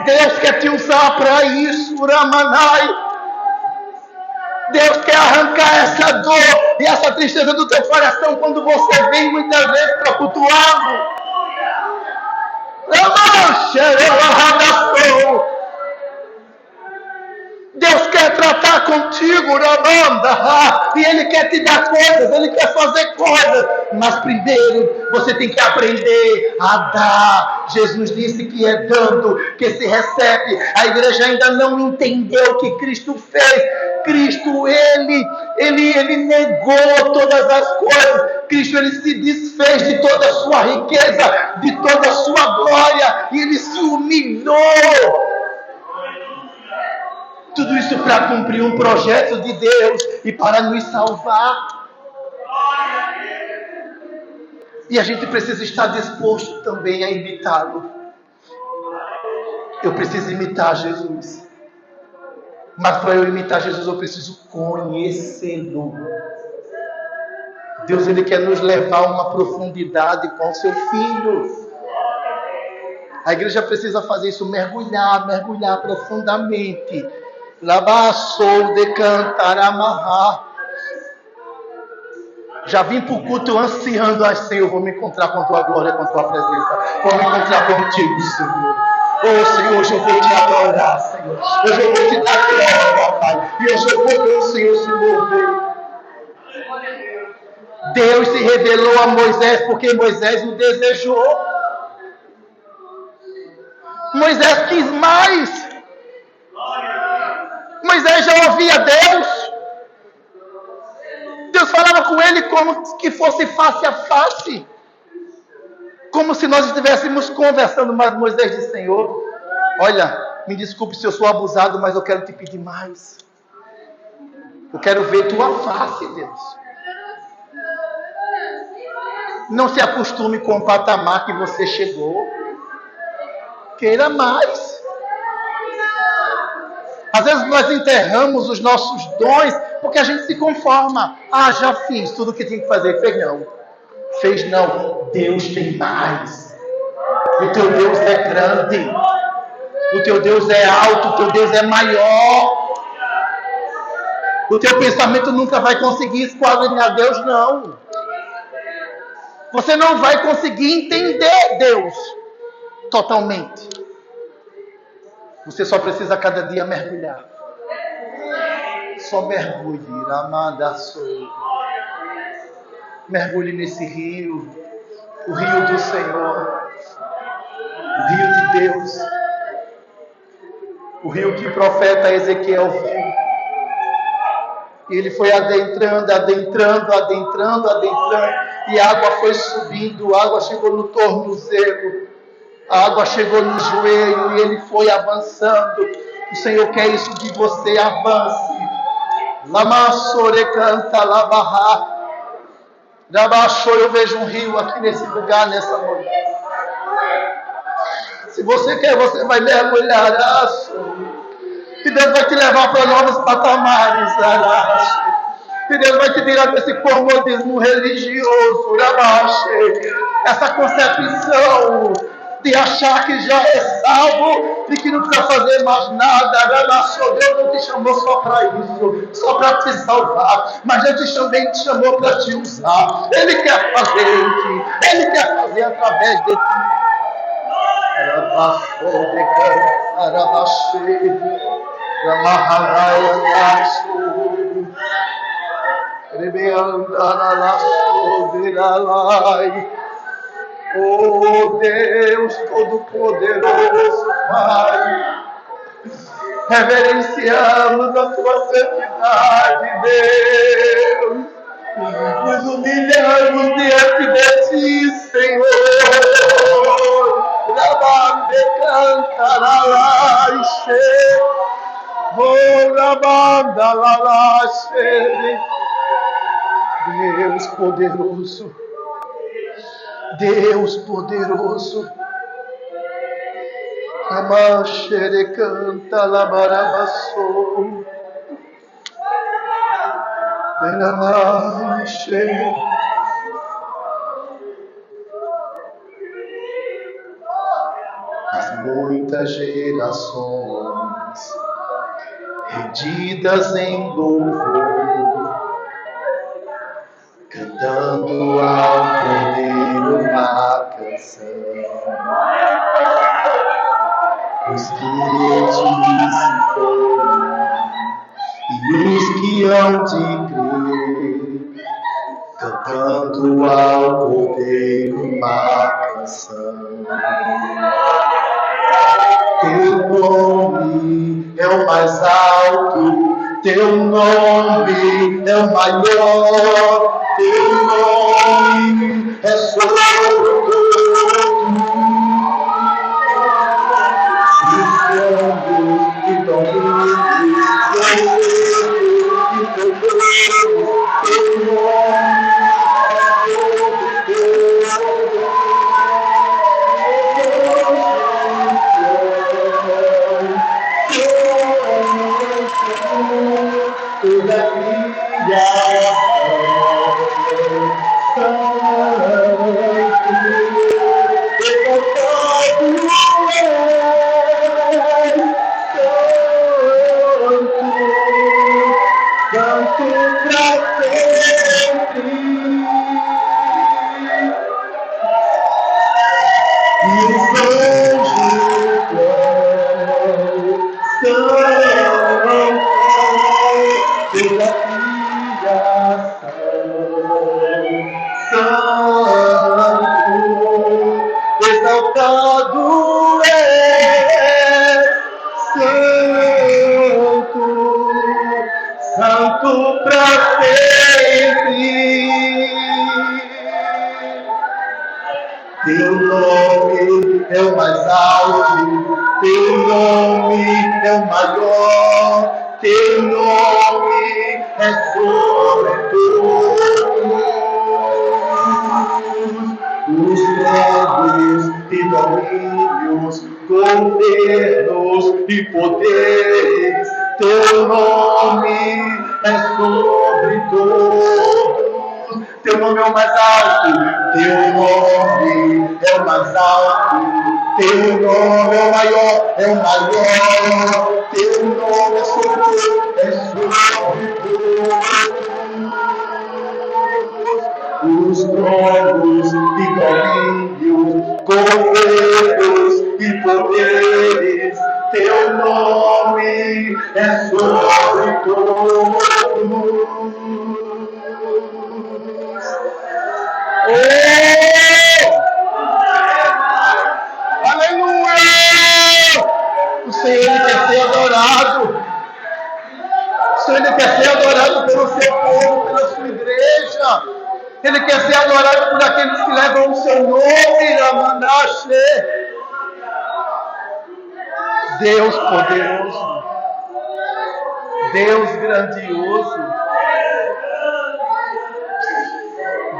Deus quer te usar para isso, Ramanai. Deus quer arrancar essa dor e essa tristeza do teu coração quando você vem muitas vezes para cultuá-lo. Deus quer tratar contigo, Ramanda, e Ele quer te dar coisas, Ele quer fazer coisas, mas primeiro você tem que aprender a dar. Jesus disse que é dando que se recebe. A igreja ainda não entendeu o que Cristo fez. Cristo, Ele negou todas as coisas. Cristo, Ele se desfez de toda a sua riqueza, de toda a sua glória, e Ele se humilhou. Tudo isso para cumprir um projeto de Deus e para nos salvar. E a gente precisa estar disposto também a imitá-lo. Eu preciso imitar Jesus. Mas para eu imitar Jesus, eu preciso conhecê-lo. Deus, Ele quer nos levar a uma profundidade com seu Filho. A igreja precisa fazer isso, mergulhar profundamente. Labassou de cantar amarrar. Já vim para o culto ansiando, Senhor, eu vou me encontrar com a tua glória, com a tua presença. Vou me encontrar contigo, Senhor. Oh, Senhor, hoje eu vou te adorar, Senhor. Hoje eu vou te dar glória, Pai. E hoje eu vou ver o Senhor se mover. Deus se revelou a Moisés porque Moisés o desejou. Moisés quis mais. Moisés já ouvia Deus. Deus falava com ele como que fosse face a face. Como se nós estivéssemos conversando. Mas Moisés disse: Senhor, olha, me desculpe se eu sou abusado, mas eu quero te pedir mais. Eu quero ver tua face, Deus. Não se acostume com o patamar que você chegou. Queira mais. Às vezes nós enterramos os nossos dons porque a gente se conforma. Ah, já fiz tudo o que tinha que fazer. Fez não. Fez não. Deus tem mais. O teu Deus é grande. O teu Deus é alto. O teu Deus é maior. O teu pensamento nunca vai conseguir esquadrinhar Deus, não. Você não vai conseguir entender Deus totalmente. Você só precisa cada dia mergulhar. Só mergulhe. Mergulhe nesse rio. O rio do Senhor. O rio de Deus. O rio que o profeta Ezequiel viu. E ele foi adentrando. E a água foi subindo. A água chegou no tornozelo. A água chegou no joelho e ele foi avançando. O Senhor quer isso de você, avance. Lamassore canta, labarra. Labassore, eu vejo um rio aqui nesse lugar, nessa noite. Se você quer, você vai mergulhar. E Deus vai te levar para novos patamares. E Deus vai te tirar desse comodismo religioso. Essa concepção de achar que já é salvo e que não precisa fazer mais nada. Deus não te chamou só para isso, só para te salvar, mas Deus também te chamou para te usar. Ele quer fazer em ti, Ele quer fazer através de ti. Oh Deus Todo-Poderoso, Pai, reverenciamos a tua santidade, Deus, nos humilhamos diante de ti, Senhor. Labande cantaralaxe, oh labanda lalaxe, Deus poderoso. Deus poderoso. Amaxere canta labarabassou. Benamaxe. As muitas gerações rendidas em louvor, cantando ao Cordeiro uma canção. Os que de ti se foram e os que hão de crer, cantando ao Cordeiro uma canção. Teu nome é o mais alto, teu nome é o maior, teu nome é sobre tudo. E domínios, teu nome toda canto pra sempre. E os anjos são toda santo, exaltado é, santo pra sempre. Teu nome é o mais alto, teu nome é o maior, teu nome é sobre todos. Os tronos e domínios, governos e poderes, teu nome é sobre todos. Teu nome é o mais alto, teu nome é o mais alto, teu nome é o maior, teu nome é sobre todos, os tronos e domínios, governos e poderes, teu nome é sobre todos. Oh! Aleluia! O Senhor quer ser adorado. O Senhor quer ser adorado pelo seu povo, pela sua igreja. Ele quer ser adorado por aqueles que levam o seu nome, Ramanache. Deus poderoso, Deus grandioso,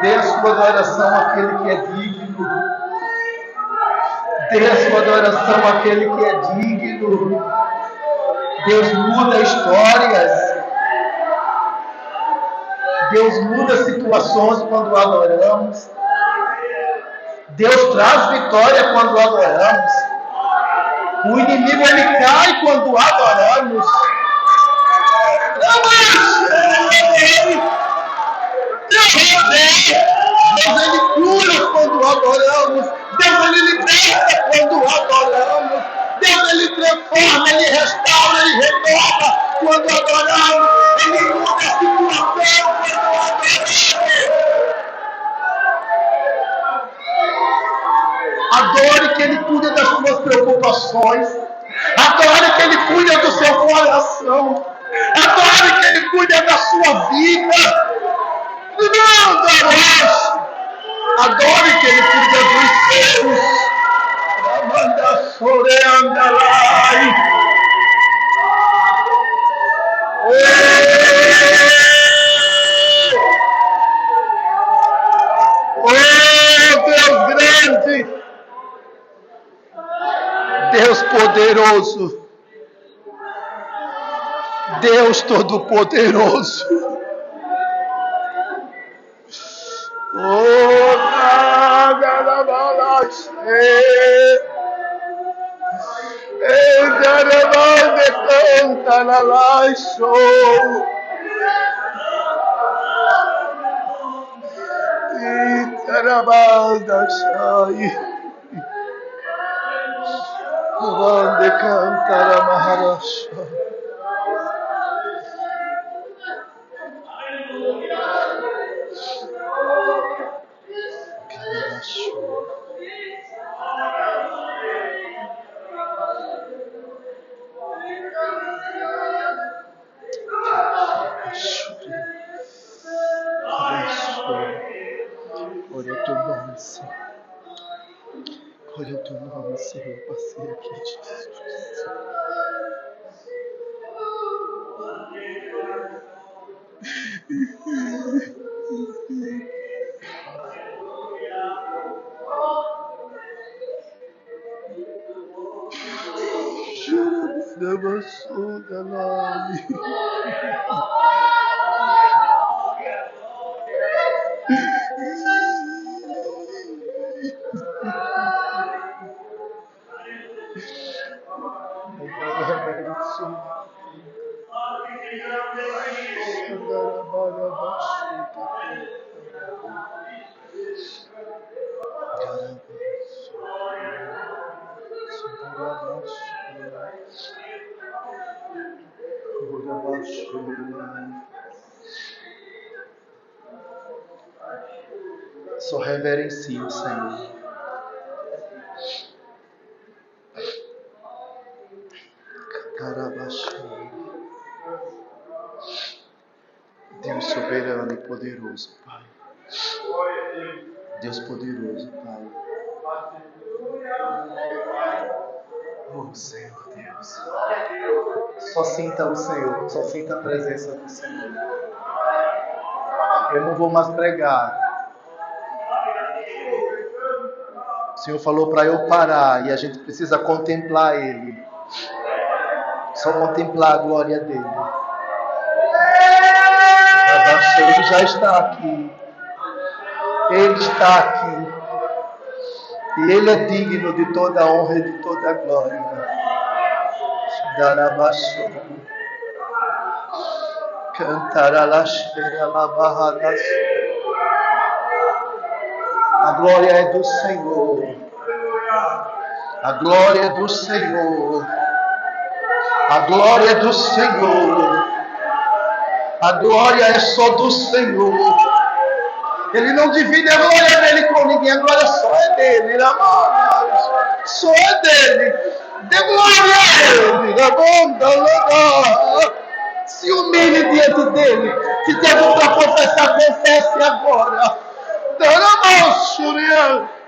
dê a sua adoração àquele que é digno, dê a sua adoração àquele que é digno. Deus muda histórias, Deus muda situações quando o adoramos, Deus traz vitória quando o adoramos. O inimigo ele cai quando o adoramos. Deus ele cura quando adoramos. Deus ele liberta quando adoramos. Deus ele transforma, ele restaura, ele renova quando adoramos. Ele muda a situação quando adoramos. Adore que ele cuida das suas preocupações. Adore que ele cuida do seu coração. Adore que ele cuida da sua vida. Adore que ele cuida dos seus. Amanda soreanda lai. Oh Deus Deus poderoso, Deus todo-poderoso. Oh, onde cantará Maharashtra. Glória ao teu nome, Senhor. Glória ao teu nome, Senhor. Passei aqui, Jesus. Só reverencie o Senhor. Deus soberano e poderoso, Pai. Deus poderoso, Pai. Oh, Senhor Deus. Só sinta o Senhor, só sinta a presença do Senhor. Eu não vou mais pregar. O Senhor falou para eu parar e a gente precisa contemplar Ele. Só contemplar a glória dEle. Ele já está aqui. Ele está aqui. E Ele é digno de toda a honra e de toda a glória. A glória é do Senhor. A glória é do Senhor. A glória é do Senhor. A glória é só do Senhor. Ele não divide a glória dele com ninguém. A glória só é dele. Só é dele. Dê glória a ele. Se humilhe diante dele. Se tem algo para confessar, confesse agora.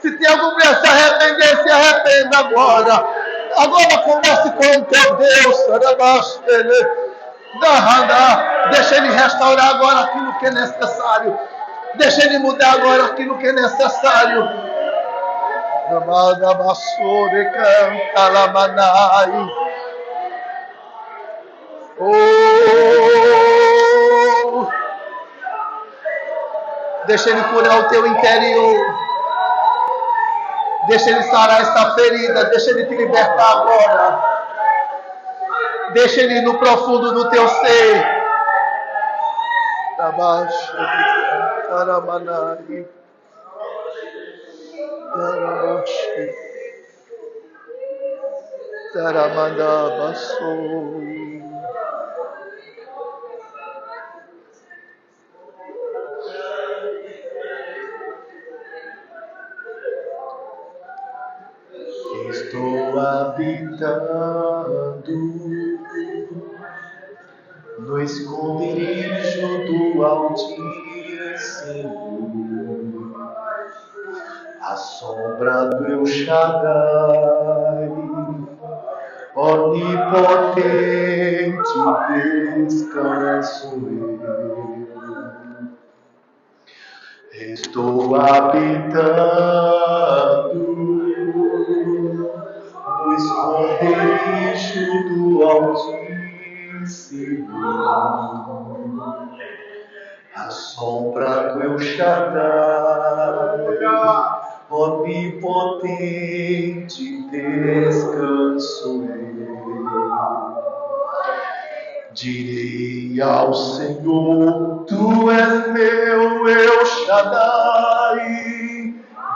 Se tem algo para se arrepender, se arrependa agora. Agora converse com o teu Deus. Deixa ele restaurar agora aquilo que é necessário. Deixa ele mudar agora aquilo que é necessário. Oh, deixa ele curar o teu interior. Deixa ele sarar essa ferida. Deixa ele te libertar agora. Deixa ele ir no profundo do teu ser. Abaixo. Taramanai. Taramandabaçou. Estou habitando no esconderijo do Altíssimo, a sombra do El Shaddai, onipotente descanso eu. Estou habitando no esconderijo do Altíssimo, a sombra do El Shaddai, onipotente, descanso direi ao Senhor, Tu és meu El Shaddai.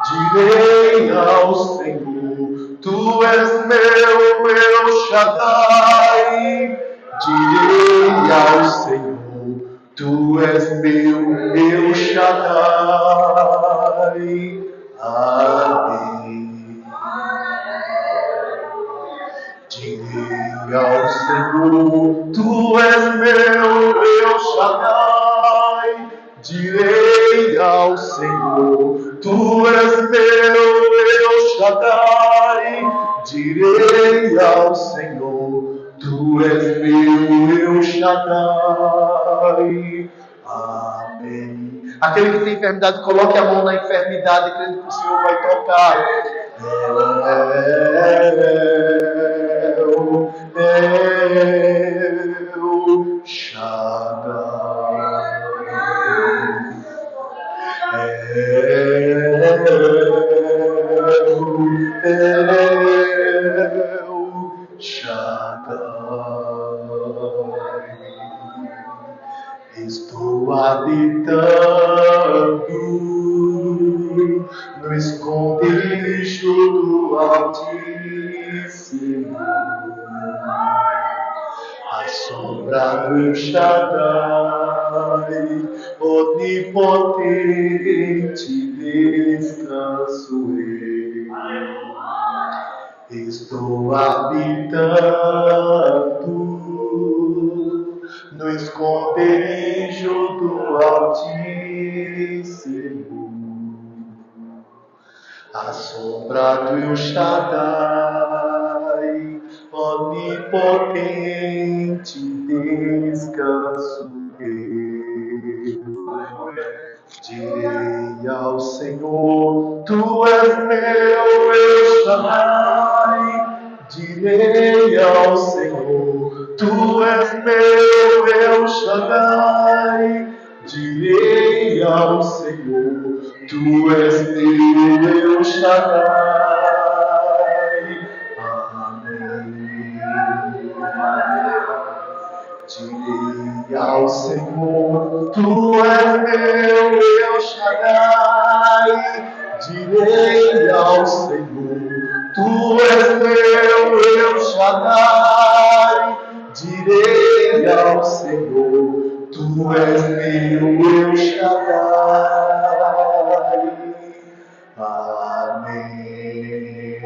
Direi ao Senhor, Tu és meu El Shaddai. Direi ao Senhor, Tu és meu El Shaddai. Amém. Direi ao Senhor, Tu és meu El Shaddai. Direi ao Senhor, Tu és meu El Shaddai. Direi ao Senhor, Tu és meu El Shaddai. Amém. Aquele que tem enfermidade, coloque a mão na enfermidade, crendo que o Senhor vai tocar. El Shaddai. El Shaddai. Estou habitando no esconderijo do Altíssimo, a sombra do Shaddai, onipotente, descanso-ei. Estou habitando no esconderijo do Altíssimo, a sombra do El Shaddai, onipotente, descanso-ei. Direi ao Senhor, Tu és meu El Shaddai. Direi ao Senhor, Tu és meu El Shaddai. Direi ao Senhor, Tu és meu El Shaddai. Amém. Direi ao Senhor, Tu és meu El Shaddai. Direi ao Senhor, Tu és meu El Shaddai. Direi ao Senhor, Tu és meu El Shaddai. Amém.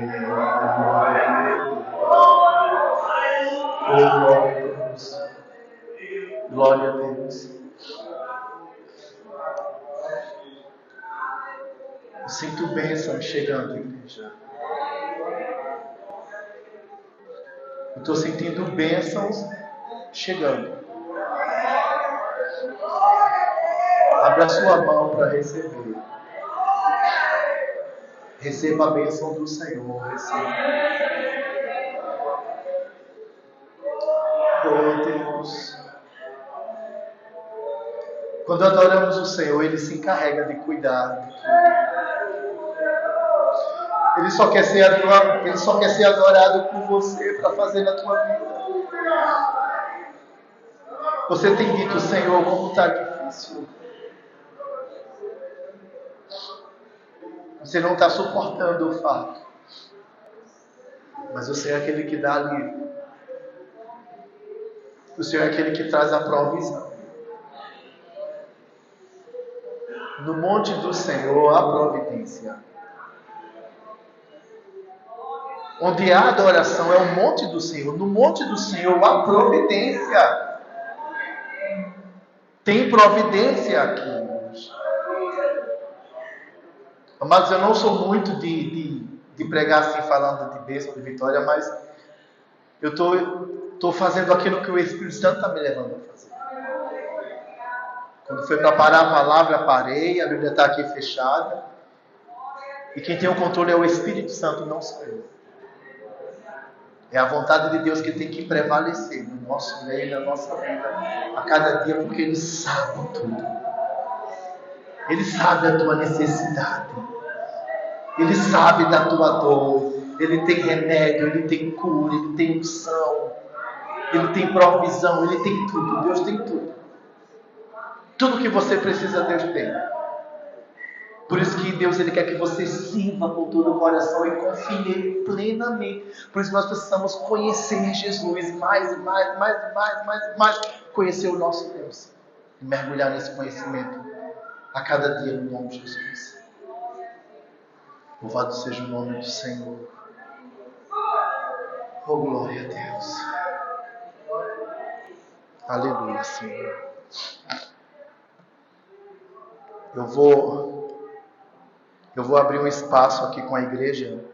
Oh, glória a Deus. Glória a Deus. Eu sinto bênção chegando, igreja. Eu estou sentindo bênçãos chegando. Abra sua mão para receber. Receba a bênção do Senhor. Receba. Oh, Deus. Quando adoramos o Senhor, Ele se encarrega de cuidar. Ele só quer ser adorado por você para fazer na tua vida. Você tem dito, Senhor, como está difícil. Você não está suportando o fato. Mas o Senhor é aquele que dá alívio. O Senhor é aquele que traz a provisão. No monte do Senhor há providência. Onde há adoração é o monte do Senhor. No monte do Senhor há providência. Tem providência aqui. Amados, eu não sou muito de pregar assim, falando de bênção, de vitória, mas eu estou fazendo aquilo que o Espírito Santo está me levando a fazer. Quando foi para parar a palavra, parei, a Bíblia está aqui fechada. E quem tem o controle é o Espírito Santo, não sou eu. É a vontade de Deus que tem que prevalecer no nosso meio, na nossa vida, a cada dia, porque Ele sabe tudo. Ele sabe a tua necessidade. Ele sabe da tua dor. Ele tem remédio, Ele tem cura, Ele tem unção, Ele tem provisão, Ele tem tudo. Deus tem tudo. Tudo que você precisa, Deus tem. Por isso que Deus Ele quer que você sirva com todo o coração e confie nele plenamente. Por isso nós precisamos conhecer Jesus mais e mais. Conhecer o nosso Deus. E mergulhar nesse conhecimento a cada dia no nome de Jesus. Louvado seja o nome do Senhor. Oh, glória a Deus. Aleluia, Senhor. Eu vou abrir um espaço aqui com a igreja